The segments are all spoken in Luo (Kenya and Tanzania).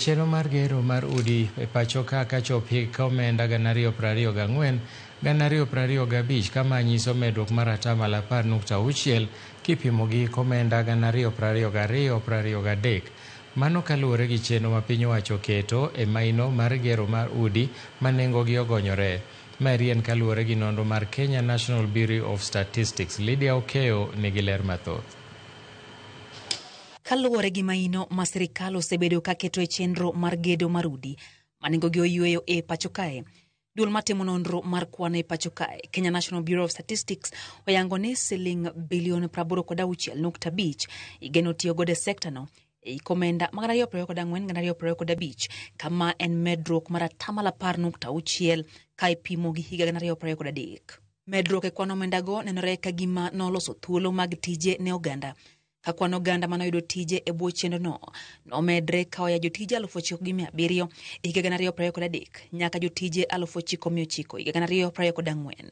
Chenro mar gero mar udi e pacho ka chopi ka omenda 224, 225 kama nyiso medruok mar 10.6 kipimo gi omenda 222, 23. Mano kaluwore gi chenro ma piny owacho keto e maino mar gero mar udi ma nengogi ogonyore. Mari en kaluwore gi nonro mar Kenya National Bureau of Statistics. Lydia Okeo nigi ler mathoth. Kaluwore gi maino ma sirikal osebedo ka keto e chenro mar gedo mar udi ma nengogi oyueyo e pacho kae, duol matimo nonro mar kwan e pacho kae, Kenya National Bureau of Statistics, oyango ni siling bilion 86.5 igeno tiyo godo e sekta no e komenda mag 2024-2025, kama en medruok mar 10.6 ka ipimo gi higa 2023. Medruok e kwan omenda go nenore ka gima noloso thuolo mag tije ne oganda, ka kwan oganda manoyudo tije e bwo chenro no nomedre ka oya jotije 9,700 e higa 2023 nyaka jotije 9,900 e higa 2024.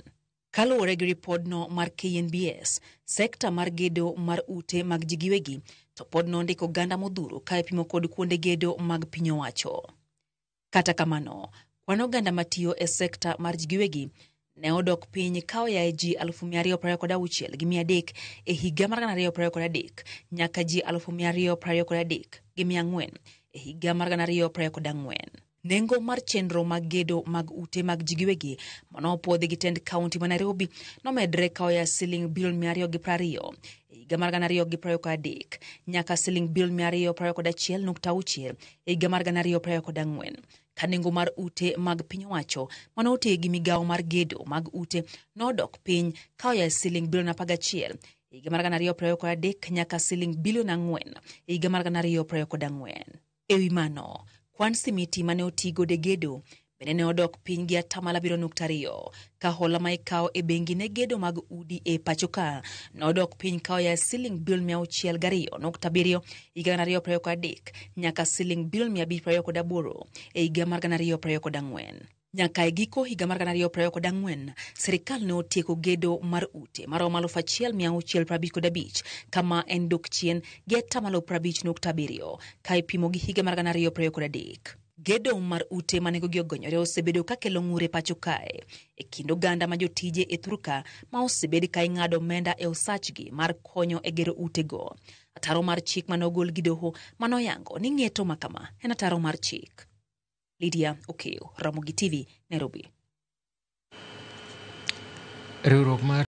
Kaluwore gi ripodno mar KNBS, sekta mar gedo mar ute mag ji giwegi to pod nondiko oganda modhuro ka ipimo kod kuonde gedo mag piny owacho. Kata kamano, kwan oganda matiyo e sekta mar ji giwegi ne odok piny ka oya e ji 226,300 e higa mar 2023 nyaka ji 223,400 e higa mar 2024. Nengo mar chenro mag gedo mag ute mag ji giwegi manopuodhi gi tend kaunti ma Nairobi nomedre ka oya siling bilion 220 e higa mar 2023 nyaka siling bilion 221.6 e higa mar 2024. Ka nengo mar ute mag piny owacho manotii gi migawo mar gedo mag ute nodok piny ka oya siling bilion 11 e higa mar 2023 nyaka siling bilion 4 e higa mar 2024. Ewi mano, kwan simiti mane otigo de gedo bende ne odok piny gi 7.2 ka hola ma ikawo e bengi ne gedo mag udi e pacho ka nodok piny ka oya siling bilion 602.7 e higa 2023 nyaka siling bilion 528 e higa mar 2024. Nyaka e giko higa mar 2024, sirikal ne otieko gedo mar ute maromo 1,655 kama en dok chien gi 50.7 ka ipimo gi higa mar 2023. Gedo mar ute ma nengogi ogonyore osebedo ka kelo ng'ure pacho kae e kind oganda ma jotije e thurka ma osebedi ka ing'ado omenda e osachgi mar konyo e gero utego. Ataro mar chik manogol gi doho manoyango ni ng'eto makama en ataro mar chik. Lydia Okeo, Ramogi TV, Nairobi. Riwruok mar